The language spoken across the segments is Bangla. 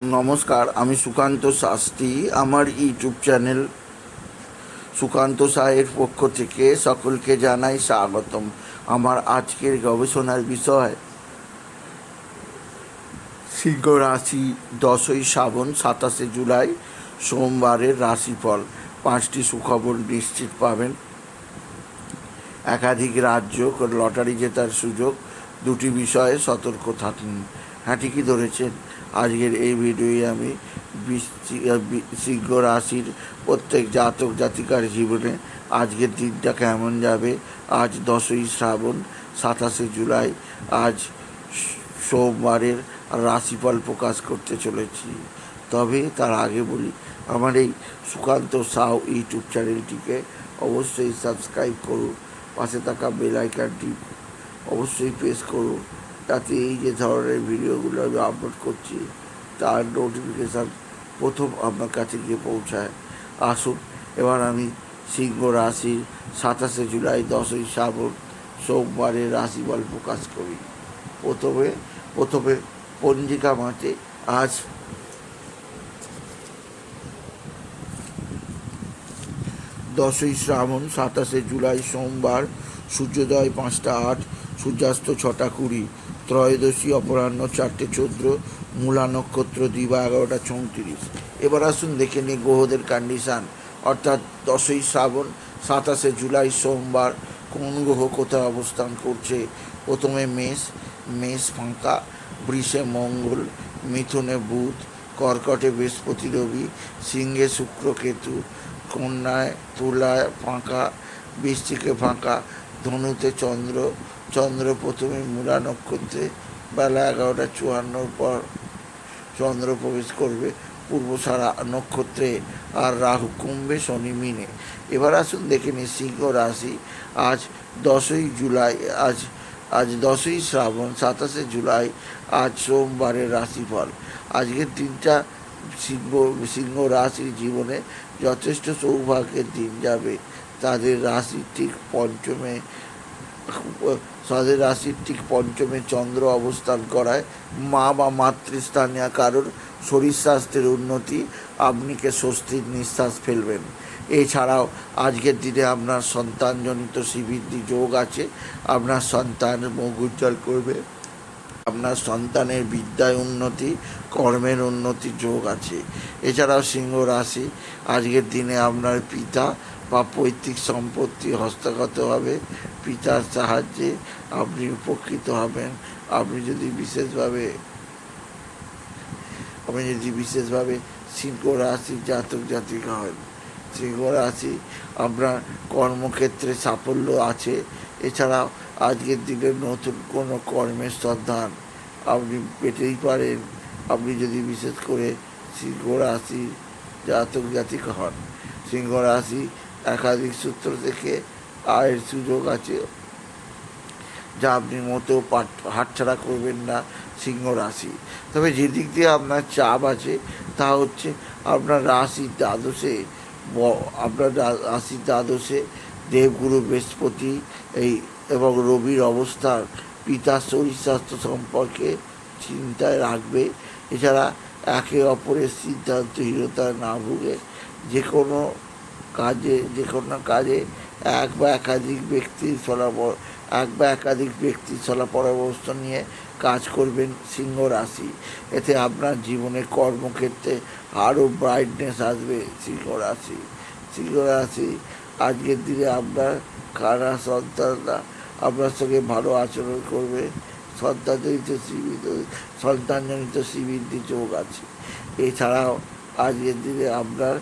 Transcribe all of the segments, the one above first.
নমস্কার, আমি সুকান্ত শাস্ত্রী। আমার ইউটিউব চ্যানেল সুকান্ত সাহের পক্ষ থেকে সকলকে জানাই স্বাগতম। আমার আজকের গবেষণার বিষয় সিংহ রাশি, 10ই শ্রাবণ 27শে জুলাই সোমবারের রাশিফল। 5টি সুখবর নিশ্চিত পাবেন। একাধিক রাজ্য লটারি জেতার সুযোগ। 2টি বিষয়ে সতর্ক থাকুন। হ্যাঁ, ঠিকই ধরেছেন। আজকের এই ভিডিওয়ে আমি সিংহ রাশির প্রত্যেক জাতক জাতিকার জীবনে আজকের দিনটা কেমন যাবে। আজ 10ই শ্রাবণ 27শে জুলাই, আজ সোমবারের রাশিফল প্রকাশ করতে চলেছি। তবে তার আগে বলি, আমার এই সুকান্ত সাউ ইউটিউব চ্যানেলটিকে অবশ্যই সাবস্ক্রাইব করুন। পাশে থাকা বেল আইকনটি অবশ্যই প্রেস করুন, যাতে এই যে ধরনের ভিডিওগুলো আমি আপলোড করছি তার নোটিফিকেশান প্রথম আপনার কাছে গিয়ে পৌঁছায়। আসুন এবার আমি সিংহ রাশির 27শে জুলাই 10ই শ্রাবণ সোমবারের রাশিফল প্রকাশ করি। প্রথমে পঞ্জিকা মতে আজ 10ই শ্রাবণ 27শে জুলাই সোমবার, সূর্যোদয় 5টা 8, সূর্যাস্ত 6টা 20, ত্রয়োদশী অপরাহ্ন 4টে 14, মূলা নক্ষত্র দিবা 11টা 34। এবার আসুন দেখে নিই গ্রহদের কন্ডিশান, অর্থাৎ 10ই শ্রাবণ 27শে জুলাই সোমবার কোন গ্রহ কোথায় অবস্থান করছে। প্রথমে মেষ ফাঁকা, বৃষে মঙ্গল, মিথুনে বুধ, কর্কটে বৃহস্পতি রবি, সিংহে শুক্র কেতু, কন্যায় তুলায় ফাঁকা, বৃশ্চিকে ফাঁকা, ধনুতে চন্দ্র প্রথমে মূলা নক্ষত্রে বেলা 11টা 54 পর চন্দ্র প্রবেশ করবে পূর্বসারা নক্ষত্রে, আর রাহু কুম্ভে, শনি মিনে। এবার আসুন দেখে নিই সিংহ রাশি আজ 10ই শ্রাবণ 27শে জুলাই, আজ সোমবারের রাশিফল। আজকের দিনটা সিংহ রাশির জীবনে যথেষ্ট সৌভাগ্যের দিন যাবে। তাদের রাশির ঠিক পঞ্চমে চন্দ্র অবস্থান করায় মা বা মাতৃস্থানীয় কারোর শরীর স্বাস্থ্যের উন্নতি, আপনিকে স্বস্তির নিঃশ্বাস ফেলবেন। এছাড়াও আজকের দিনে আপনার সন্তানজনিত শ্রীবৃদ্ধি যোগ আছে। আপনার সন্তান মুখ উজ্জ্বল করবে। আপনার সন্তানের বিদ্যায় উন্নতি, কর্মের উন্নতি যোগ আছে। এছাড়াও সিংহ রাশি আজকের দিনে আপনার পিতা বা পৈতৃক সম্পত্তি হস্তগত হবে। পিতার সাহায্যে আপনি উপকৃত হবেন। আপনি যদি বিশেষভাবে সিংহ রাশির জাতক জাতিকা হন। সিংহ রাশি আপনার কর্মক্ষেত্রে সাফল্য আছে। এছাড়াও আজকের দিনে নতুন কোনো কর্মের সন্ধান আপনি পেতেই পারেন, আপনি যদি বিশেষ করে সিংহ রাশি জাতক জাতিকা হন। সিংহ রাশি একাধিক সূত্র থেকে আয়ের সুযোগ আছে, যা আপনি মোটেও হাতছাড়া করবেন না সিংহ রাশি। তবে যেদিক দিয়ে আপনার চাপ আছে তা হচ্ছে আপনার রাশির দ্বাদশে দেবগুরু বৃহস্পতি এবং রবির অবস্থান পিতার শরীর স্বাস্থ্য সম্পর্কে চিন্তায় রাখবে। এছাড়া একে অপরের সিদ্ধান্তহীনতায় না ভুগে যে কোনো কাজে এক বা একাধিক ব্যক্তির সলা পরামর্শ নিয়ে কাজ করবেন সিংহ রাশি। এতে আপনার জীবনের কর্মক্ষেত্রে আরও ব্রাইটনেস আসবে। সিংহ রাশি আজকের দিনে আপনার কারা সন্তানরা আপনার সঙ্গে ভালো আচরণ করবে। সন্তানজনিত শ্রীবৃদ্ধি যোগ আছে। এছাড়াও আজকের দিনে আপনার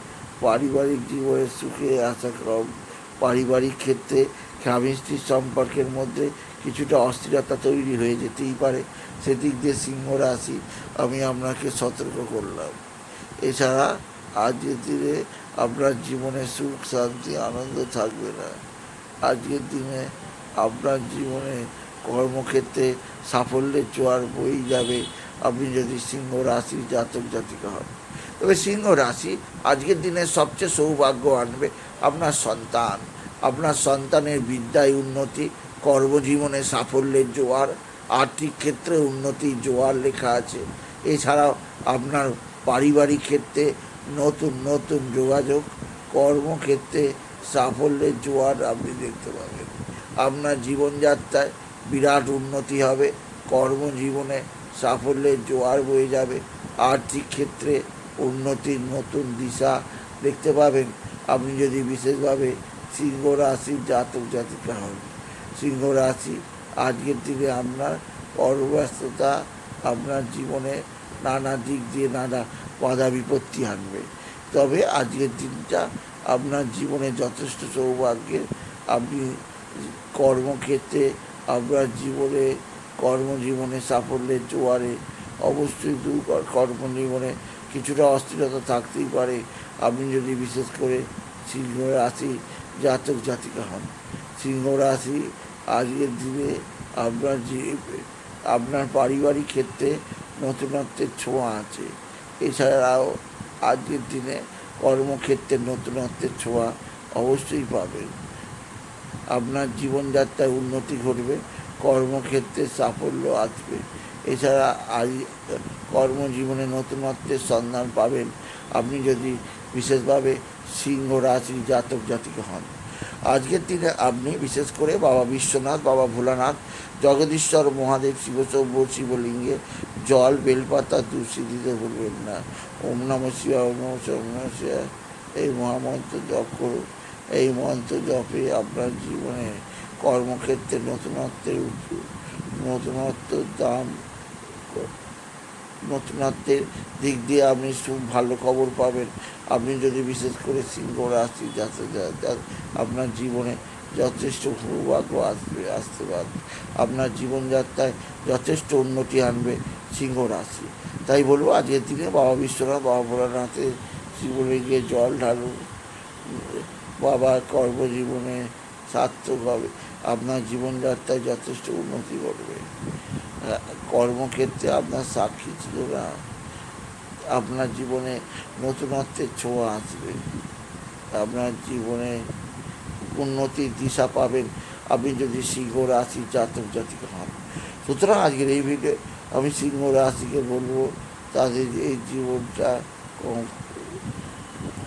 পারিবারিক জীবনের সুখে আসা কম। পারিবারিক ক্ষেত্রে স্বামী স্ত্রীর সম্পর্কের মধ্যে কিছুটা অস্থিরতা তৈরি হয়ে যেতেই পারে। সেদিক দিয়ে সিংহ রাশি আমি আপনাকে সতর্ক করলাম। এছাড়া আজকের দিনে আপনার জীবনে সুখ শান্তি আনন্দ থাকবে না। আজকের দিনে আপনার জীবনে কর্মক্ষেত্রে সাফল্যের জোয়ার বয়েই যাবে, আপনি যদি সিংহ রাশির জাতক জাতিকা হন। তবে সিংহ রাশি আজকের দিনে সবচেয়ে সৌভাগ্য আনবে আপনার সন্তানের বিদ্যায় উন্নতি, কর্মজীবনে সাফল্যের জোয়ার, আর্থিক ক্ষেত্রে উন্নতির জোয়ার লেখা আছে। এছাড়াও আপনার পারিবারিক ক্ষেত্রে নতুন নতুন যোগাযোগ, কর্মক্ষেত্রে সাফল্যের জোয়ার আপনি দেখতে পাবেন। আপনার জীবনযাত্রায় বিরাট উন্নতি হবে, কর্মজীবনে সাফল্যের জোয়ার বয়ে যাবে, আর্থিক ক্ষেত্রে উন্নতির নতুন দিশা দেখতে পাবেন। আপনি যদি বিশেষভাবে সিংহ রাশির জাতক জাতিকা হন, সিংহ রাশি আজকের দিনে আপনার কর্মব্যস্ততা আপনার জীবনে নানা দিক দিয়ে নানা বাধা বিপত্তি আনবে, তবে আজকের দিনটা আপনার জীবনে যথেষ্ট সৌভাগ্যের। আপনি কর্মক্ষেত্রে আপনার জীবনে কর্মজীবনে সাফল্যের জোয়ারে অবশ্যই কর্মজীবনে কিছুটা অস্থিরতা থাকতেই পারে। আপনি যদি বিশেষ করে সিংহ রাশি জাতক জাতিকা হন, সিংহ রাশি আজকের দিনে আপনার আপনার পারিবারিক ক্ষেত্রে নতুনত্বের ছোঁয়া আছে। এছাড়াও আজকের দিনে কর্মক্ষেত্রে নতুনত্বের ছোঁয়া অবশ্যই পাবেন। আপনার জীবনযাত্রায় উন্নতি ঘটবে, কর্মক্ষেত্রে সাফল্য আসবে। এছাড়া আজ কর্মজীবনে নতুনত্বের সন্ধান পাবেন আপনি যদি বিশেষভাবে সিংহ রাশির জাতক জাতিকা হন। আজকের দিনে আপনি বিশেষ করে বাবা বিশ্বনাথ, বাবা ভোলানাথ, জগদীশ্বর মহাদেব, শিবলিঙ্গে জল, বেলপাতা, তুলসী দিতে ভুলবেন না। ওম নমঃ শিবায়, ওম নমঃ শিবায়, ওম নমঃ শিবায় এই মহামন্ত্র জপ করুন। এই মন্ত্র জপে আপনার জীবনে কর্মক্ষেত্রে নতুনত্বের দাম, নতুনত্বের দিক দিয়ে আপনি খুব ভালো খবর পাবেন। আপনি যদি বিশেষ করে সিংহ রাশি আপনার জীবনে যথেষ্ট সৌভাগ্য আসতে পারে, আপনার জীবনযাত্রায় যথেষ্ট উন্নতি আনবে সিংহ রাশি। তাই বলবো আজকের দিনে বাবা বিশ্বনাথ, বাবা ভোলানাথের শিবলিঙ্গে জল ঢালুন। বাবা কর্মজীবনে সার্থক হবে, আপনার জীবনযাত্রায় যথেষ্ট উন্নতি ঘটবে। কর্মক্ষেত্রে আপনার সাক্ষী ছিল না, আপনার জীবনে নতুনত্বের ছোঁয়া আসবে, আপনার জীবনে উন্নতির দিশা পাবেন আপনি যদি সিংহ রাশির জাতক জাতিকা হন। সুতরাং আজকের এই ভিডিও আমি সিংহ রাশিকে বলবো তাদের এই জীবনটা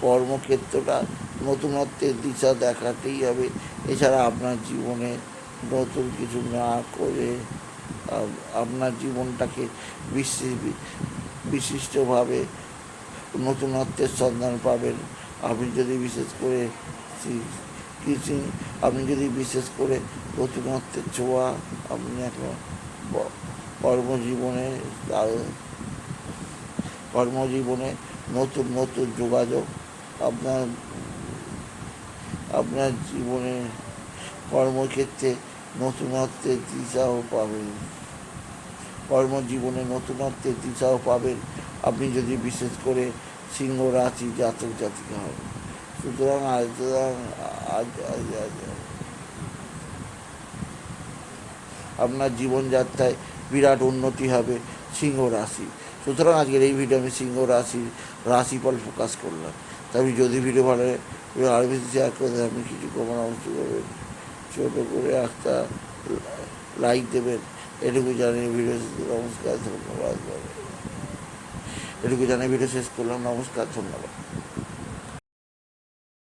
কর্মক্ষেত্রটা নতুনত্বের দিশা দেখাতেই হবে। এছাড়া আপনার জীবনে নতুন কিছু না করে আপনার জীবনটাকে বিশিষ্টভাবে নতুনত্বের সন্ধান পাবেন। আপনি যদি বিশেষ করে আপনি যদি বিশেষ করে নতুনত্বের ছোঁয়া আপনি এখন কর্মজীবনে নতুন নতুন যোগাযোগ আপনার জীবনে কর্মক্ষেত্রে নতুনত্বের দিশাও পাবেন, কর্মজীবনে নতুনত্বের দিশাও পাবেন আপনি যদি বিশেষ করে সিংহ রাশি জাতক জাতিকা হন। সুতরাং আপনার জীবনযাত্রায় বিরাট উন্নতি হবে সিংহ রাশি। সুতরাং আজকের এই ভিডিও আমি সিংহ রাশির রাশিফল প্রকাশ করলাম। তাই যদি ভিডিও ভালো লাগে আরও বেশি শেয়ার করে আপনি কিছু কমান অবশ্যই করবেন, ছোটো করে একটা লাইক দেবেন। এটুকু জানিয়ে ভিডিও শেষ করলাম, নমস্কার, ধন্যবাদ। এটুকু জানিয়ে ভিডিও শেষ করলাম, নমস্কার, ধন্যবাদ।